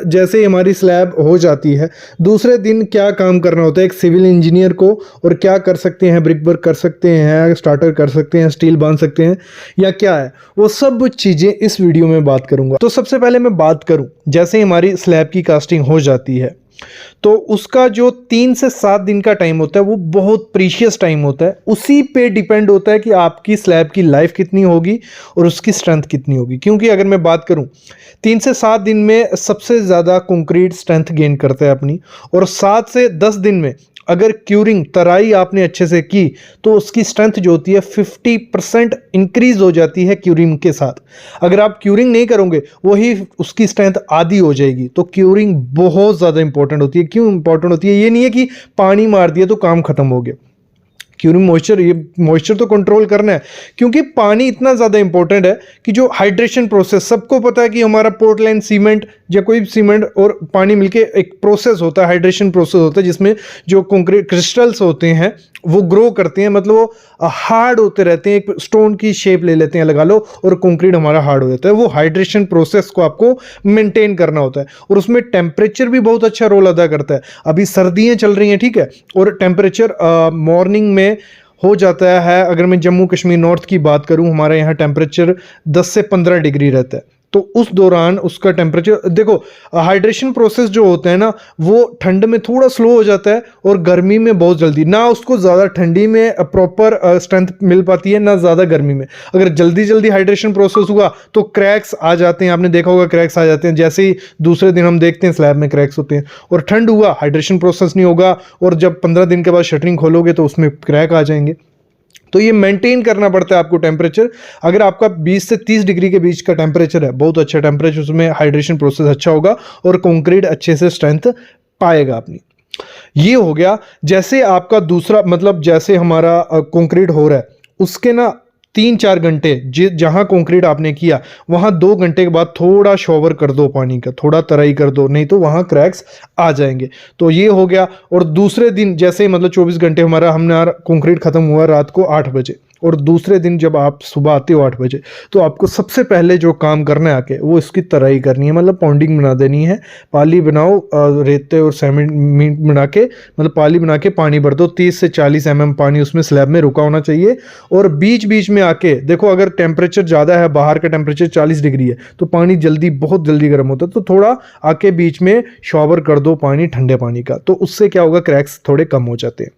जैसे ही हमारी स्लैब हो जाती है, दूसरे दिन क्या काम करना होता है एक सिविल इंजीनियर को, और क्या कर सकते हैं, ब्रिक वर्क कर सकते हैं, स्टार्टर कर सकते हैं, स्टील बांध सकते हैं, या क्या है, वो सब चीज़ें इस वीडियो में बात करूंगा। तो सबसे पहले मैं बात करूं, जैसे ही हमारी स्लैब की कास्टिंग हो जाती है तो उसका जो 3 से 7 दिन का टाइम होता है वो बहुत प्रीशियस टाइम होता है। उसी पे डिपेंड होता है कि आपकी स्लैब की लाइफ कितनी होगी और उसकी स्ट्रेंथ कितनी होगी। क्योंकि अगर मैं बात करूं 3 से 7 दिन में सबसे ज़्यादा कंक्रीट स्ट्रेंथ गेन करता है अपनी, और 7 से 10 दिन में अगर क्यूरिंग तराई आपने अच्छे से की तो उसकी स्ट्रेंथ जो होती है 50% इंक्रीज हो जाती है क्यूरिंग के साथ। अगर आप क्यूरिंग नहीं करोगे वही उसकी स्ट्रेंथ आधी हो जाएगी। तो क्यूरिंग बहुत ज़्यादा इंपॉर्टेंट होती है। क्यों इंपॉर्टेंट होती है? ये नहीं है कि पानी मार दिया तो काम खत्म हो गया। क्योंकि मॉइस्चर तो कंट्रोल करना है, क्योंकि पानी इतना ज़्यादा इंपॉर्टेंट है कि जो हाइड्रेशन प्रोसेस, सबको पता है कि हमारा पोर्टलैंड सीमेंट या कोई भी सीमेंट और पानी मिलके एक प्रोसेस होता है, हाइड्रेशन प्रोसेस होता है, जिसमें जो कंक्रीट क्रिस्टल्स होते हैं वो ग्रो करते हैं, मतलब वो हार्ड होते रहते हैं, एक स्टोन की शेप ले लेते हैं लगा लो, और कंक्रीट हमारा हार्ड हो जाता है। वो हाइड्रेशन प्रोसेस को आपको मेंटेन करना होता है, और उसमें टेम्परेचर भी बहुत अच्छा रोल अदा करता है। अभी सर्दियाँ चल रही हैं, ठीक है, और टेम्परेचर मॉर्निंग में हो जाता है, अगर मैं जम्मू कश्मीर नॉर्थ की बात करूं, हमारे यहाँ टेम्परेचर 10 से 15 डिग्री रहता है। तो उस दौरान उसका टेम्परेचर देखो, हाइड्रेशन प्रोसेस जो होता है ना वो ठंड में थोड़ा स्लो हो जाता है और गर्मी में बहुत जल्दी। ना उसको ज़्यादा ठंडी में प्रॉपर स्ट्रेंथ मिल पाती है, ना ज़्यादा गर्मी में। अगर जल्दी जल्दी हाइड्रेशन प्रोसेस हुआ तो क्रैक्स आ जाते हैं, आपने देखा होगा क्रैक्स आ जाते हैं। जैसे ही दूसरे दिन हम देखते हैं स्लैब में क्रैक्स होते हैं। और ठंड हुआ, हाइड्रेशन प्रोसेस नहीं होगा, और जब 15 दिन के बाद शटरिंग खोलोगे तो उसमें क्रैक आ जाएंगे। तो ये मेंटेन करना पड़ता है आपको टेम्परेचर। अगर आपका 20 से 30 डिग्री के बीच का टेम्परेचर है, बहुत अच्छा टेम्परेचर, उसमें हाइड्रेशन प्रोसेस अच्छा होगा और कंक्रीट अच्छे से स्ट्रेंथ पाएगा अपनी। ये हो गया। जैसे आपका दूसरा, मतलब जैसे हमारा कंक्रीट हो रहा है उसके ना 3-4 घंटे जहां कंक्रीट आपने किया वहां 2 घंटे के बाद थोड़ा शॉवर कर दो पानी का, थोड़ा तराई कर दो, नहीं तो वहां क्रैक्स आ जाएंगे। तो ये हो गया। और दूसरे दिन जैसे मतलब 24 घंटे हमने कंक्रीट खत्म हुआ रात को 8 बजे, और दूसरे दिन जब आप सुबह आते हो 8 बजे, तो आपको सबसे पहले जो काम करना है आके वो इसकी तराई करनी है, मतलब पॉन्डिंग बना देनी है। पाली बनाओ, रेते और सीमेंट बना के, मतलब पाली बना के पानी भर दो। 30 से 40 mm पानी उसमें स्लैब में रुका होना चाहिए। और बीच बीच में आके देखो, अगर टेम्परेचर ज़्यादा है, बाहर का टेम्परेचर 40 डिग्री है, तो पानी बहुत जल्दी गर्म होता है, तो थोड़ा आके बीच में शॉवर कर दो पानी, ठंडे पानी का। तो उससे क्या होगा, क्रैक्स थोड़े कम हो जाते हैं।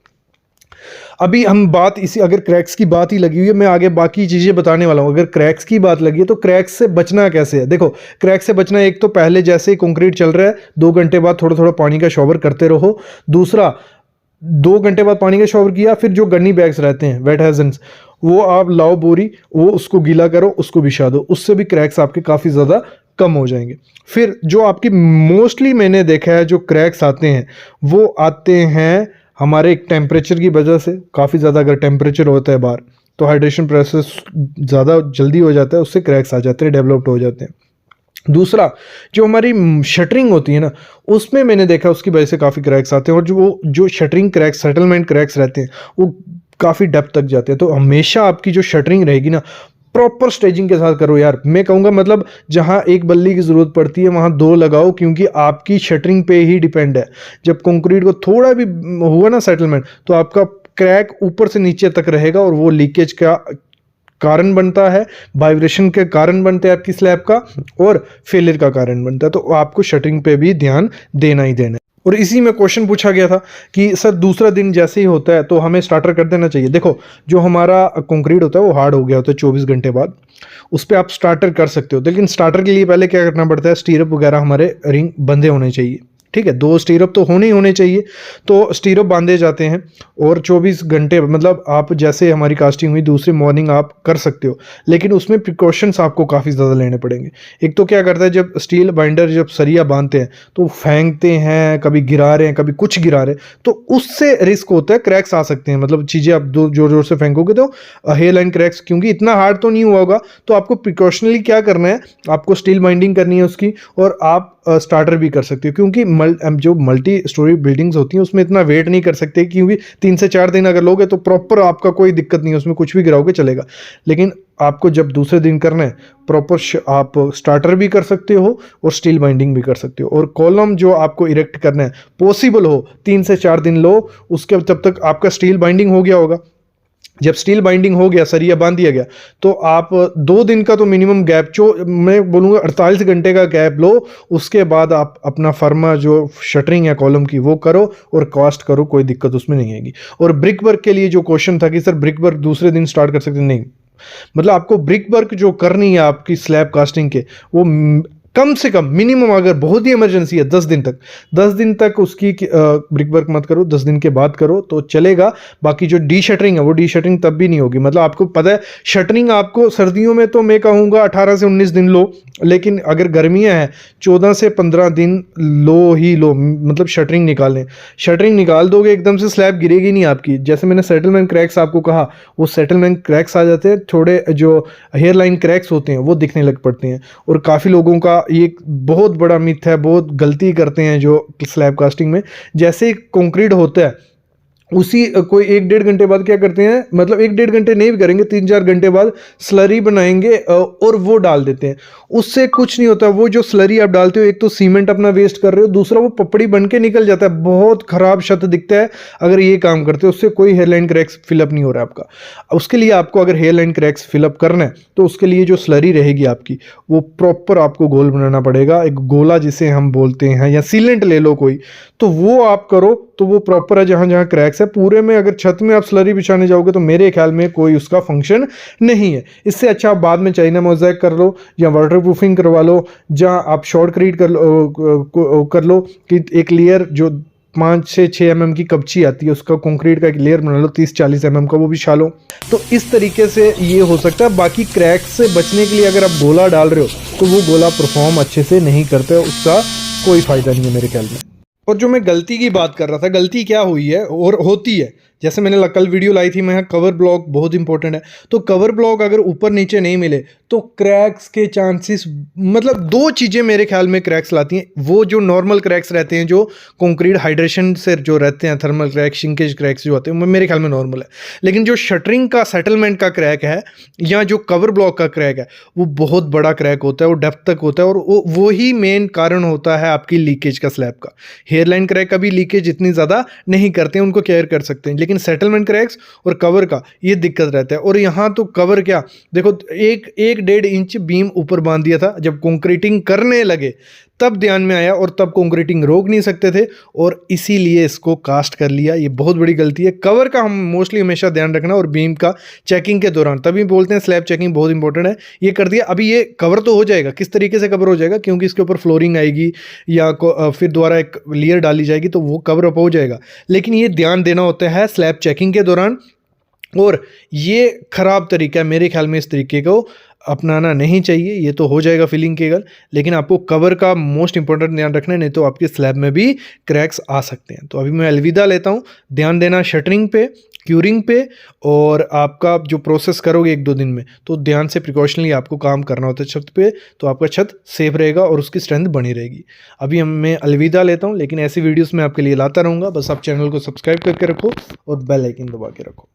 अभी हम बात इसी, अगर क्रैक्स की बात ही लगी हुई है, मैं आगे बाकी चीज़ें बताने वाला हूँ। अगर क्रैक्स की बात लगी है तो क्रैक्स से बचना कैसे है? देखो, क्रैक्स से बचना, एक तो पहले जैसे ही कंक्रीट चल रहा है 2 घंटे बाद थोड़ा थोड़ा पानी का शॉवर करते रहो। दूसरा, 2 घंटे बाद पानी का शॉवर किया, फिर जो गन्नी बैग्स रहते हैं, वेट हेजन्स, वो आप लाओ बोरी, वो उसको गीला करो, उसको बिछा दो, उससे भी क्रैक्स आपके काफ़ी ज़्यादा कम हो जाएंगे। फिर जो आपकी मोस्टली मैंने देखा है जो क्रैक्स आते हैं वो आते हैं हमारे एक टेम्परेचर की वजह से। काफ़ी ज़्यादा अगर टेम्परेचर होता है बाहर तो हाइड्रेशन प्रोसेस ज़्यादा जल्दी हो जाता है, उससे क्रैक्स आ जाते हैं, डेवलप्ड हो जाते हैं। दूसरा, जो हमारी शटरिंग होती है ना, उसमें मैंने देखा उसकी वजह से काफ़ी क्रैक्स आते हैं। और जो शटरिंग क्रैक्स, सेटलमेंट क्रैक्स रहते हैं, वो काफ़ी डेप्थ तक जाते हैं। तो हमेशा आपकी जो शटरिंग रहेगी ना, प्रॉपर स्टेजिंग के साथ करो यार। मैं कहूँगा मतलब जहाँ एक बल्ली की ज़रूरत पड़ती है वहाँ 2 लगाओ, क्योंकि आपकी शटरिंग पे ही डिपेंड है। जब कंक्रीट को थोड़ा भी हुआ ना सेटलमेंट, तो आपका क्रैक ऊपर से नीचे तक रहेगा, और वो लीकेज का कारण बनता है, वाइब्रेशन के कारण बनता है आपकी स्लैब का, और फेलियर का कारण बनता है। तो आपको शटरिंग पे भी ध्यान देना ही देना है। और इसी में क्वेश्चन पूछा गया था कि सर दूसरा दिन जैसे ही होता है तो हमें स्टार्टर कर देना चाहिए। देखो, जो हमारा कंक्रीट होता है वो हार्ड हो गया होता है 24 घंटे बाद, उस पर आप स्टार्टर कर सकते हो। लेकिन स्टार्टर के लिए पहले क्या करना पड़ता है, स्टीरअप वगैरह हमारे रिंग बंधे होने चाहिए, ठीक है, 2 स्टीरअप तो होने ही होने चाहिए। तो स्टीरअप बांधे जाते हैं, और 24 घंटे मतलब आप जैसे हमारी कास्टिंग हुई दूसरी मॉर्निंग आप कर सकते हो, लेकिन उसमें प्रिकॉशंस आपको काफ़ी ज़्यादा लेने पड़ेंगे। एक तो क्या करता है, जब स्टील बाइंडर जब सरिया बांधते हैं तो फेंकते हैं, कभी गिरा रहे हैं, कभी कुछ गिरा रहे हैं, तो उससे रिस्क होता है, क्रैक्स आ सकते हैं। मतलब चीज़ें आप जोर जोर से फेंकोगे तो हेयर लाइन क्रैक्स, क्योंकि इतना हार्ड तो नहीं हुआ होगा। तो आपको प्रिकॉशनली क्या करना है, आपको स्टील बाइंडिंग करनी है उसकी, और आप स्टार्टर भी कर सकते हो, क्योंकि जो मल्टी स्टोरी बिल्डिंग्स होती हैं उसमें इतना वेट नहीं कर सकते, क्योंकि 3 से 4 दिन अगर लोगे तो प्रॉपर आपका कोई दिक्कत नहीं है, उसमें कुछ भी गिराओगे चलेगा। लेकिन आपको जब दूसरे दिन करना है प्रॉपर, आप स्टार्टर भी कर सकते हो और स्टील बाइंडिंग भी कर सकते हो। और कॉलम जो आपको इरेक्ट करना है पॉसिबल हो 3 से 4 दिन लो, उसके तब तक आपका स्टील बाइंडिंग हो गया होगा। जब स्टील बाइंडिंग हो गया, सरिया बांध दिया गया, तो आप 2 दिन का तो मिनिमम गैप, जो मैं बोलूँगा 48 घंटे का गैप लो। उसके बाद आप अपना फर्मा जो शटरिंग है कॉलम की वो करो और कास्ट करो, कोई दिक्कत उसमें नहीं आएगी। और ब्रिक वर्क के लिए जो क्वेश्चन था कि सर ब्रिक वर्क दूसरे दिन स्टार्ट कर सकते, नहीं, मतलब आपको ब्रिक वर्क जो करनी है आपकी स्लैब कास्टिंग के, वो कम से कम मिनिमम, अगर बहुत ही इमरजेंसी है 10 दिन तक उसकी ब्रिक वर्क मत करो, 10 दिन के बाद करो तो चलेगा। बाकी जो डी शटरिंग है वो डी शटरिंग तब भी नहीं होगी। मतलब आपको पता है शटरिंग आपको सर्दियों में तो मैं कहूँगा 18 से 19 दिन लो, लेकिन अगर गर्मियाँ हैं 14 से 15 दिन लो ही लो। मतलब शटरिंग निकालें, शटरिंग निकाल दोगे एकदम से स्लैब गिरेगी नहीं आपकी। जैसे मैंने सेटलमेंट क्रैक्स आपको कहा, वो सेटलमेंट क्रैक्स आ जाते हैं, थोड़े जो हेयर लाइन क्रैक्स होते हैं वो दिखने लग पड़ते हैं। और काफ़ी लोगों का ये बहुत बड़ा मिथ है, बहुत गलती करते हैं जो स्लैब कास्टिंग में। जैसे कंक्रीट होता है उसी कोई 1-1.5 घंटे बाद क्या करते हैं, मतलब 1-1.5 घंटे नहीं भी करेंगे, 3-4 घंटे बाद स्लरी बनाएंगे और वो डाल देते हैं। उससे कुछ नहीं होता। वो जो स्लरी आप डालते हो, एक तो सीमेंट अपना वेस्ट कर रहे हो, दूसरा वो पपड़ी बन के निकल जाता है, बहुत खराब छत दिखता है। अगर ये काम करते हो उससे कोई हेयरलाइन क्रैक्स फिलअप नहीं हो रहा है आपका। उसके लिए आपको अगर हेयरलाइन क्रैक्स फिलअप करना है तो उसके लिए जो स्लरी रहेगी आपकी, वो प्रॉपर आपको गोल बनाना पड़ेगा। एक गोला जिसे हम बोलते हैं, या सीलेंट ले लो कोई, तो वो आप करो तो वो प्रॉपर है। जहाँ जहाँ क्रैक्स है पूरे में अगर छत में आप स्लरी बिछाने जाओगे तो मेरे ख्याल में कोई उसका फंक्शन नहीं है। इससे अच्छा आप बाद में चाइना मोज़ेक कर लो या वाटर प्रूफिंग करवा लो, जहाँ आप शॉर्टक्रीट कर लो कि एक लेयर जो 5 से 6 mm की कपची आती है उसका कंक्रीट का एक लेयर बना लो 30-40 mm का, वो भी छा लो। तो इस तरीके से ये हो सकता है। बाकी क्रैक से बचने के लिए अगर आप गोला डाल रहे हो तो वो गोला परफॉर्म अच्छे से नहीं करते, उसका कोई फ़ायदा नहीं है मेरे ख्याल में। और जो मैं गलती की बात कर रहा था, गलती क्या हुई है और होती है, जैसे मैंने कल वीडियो लाई थी, मैं कवर ब्लॉक बहुत इंपॉर्टेंट है। तो कवर ब्लॉक अगर ऊपर नीचे नहीं मिले तो क्रैक्स के चांसेस, मतलब 2 चीज़ें मेरे ख्याल में क्रैक्स लाती हैं। वो जो नॉर्मल क्रैक्स रहते हैं, जो कंक्रीट हाइड्रेशन से जो रहते हैं, थर्मल क्रैक, शिंकेज क्रैक्स जो आते हैं, वो मेरे ख्याल में नॉर्मल है। लेकिन जो शटरिंग का सेटलमेंट का क्रैक है या जो कवर ब्लॉक का क्रैक है, वो बहुत बड़ा क्रैक होता है, वो डेप्थ तक होता है, और वो ही मेन कारण होता है आपकी लीकेज का स्लैब का। हेयरलाइन क्रैक का भी लीकेज इतनी ज़्यादा नहीं करते हैं, उनको केयर कर सकते हैं, लेकिन सेटलमेंट क्रैक्स और कवर का ये दिक्कत रहता है। और यहाँ तो कवर क्या, देखो 1-1.5 इंच बीम ऊपर बांध दिया था, जब कंक्रीटिंग करने लगे तब ध्यान में आया, और तब कंक्रीटिंग रोक नहीं सकते थे और इसीलिए इसको कास्ट कर लिया। ये बहुत बड़ी गलती है। कवर का हम मोस्टली हमेशा ध्यान रखना, और बीम का चेकिंग के दौरान, तभी बोलते हैं स्लैब चेकिंग बहुत इंपॉर्टेंट है। ये कर दिया, अभी ये कवर तो हो जाएगा। किस तरीके से कवर हो जाएगा, क्योंकि इसके ऊपर फ्लोरिंग आएगी या फिर दोबारा एक लेयर डाली जाएगी तो वो कवर अप हो जाएगा। लेकिन ये ध्यान देना होता है स्लैब चेकिंग के दौरान, और ये ख़राब तरीका है मेरे ख्याल में। इस तरीके को अपनाना नहीं चाहिए। ये तो हो जाएगा फिलिंग केवल, लेकिन आपको कवर का मोस्ट इंपॉर्टेंट ध्यान रखना है, नहीं तो आपके स्लैब में भी क्रैक्स आ सकते हैं। तो अभी मैं अलविदा लेता हूँ। ध्यान देना शटरिंग पे, क्यूरिंग पे, और आपका जो प्रोसेस करोगे 1-2 दिन में, तो ध्यान से प्रिकॉशनली आपको काम करना होता है छत पे, तो आपका छत सेफ रहेगा और उसकी स्ट्रेंथ बनी रहेगी। अभी मैं अलविदा लेता हूँ, लेकिन ऐसी वीडियोस मैं आपके लिए लाता रहूँगा। बस आप चैनल को सब्सक्राइब करके रखो और बेल आइकन दबा के रखो।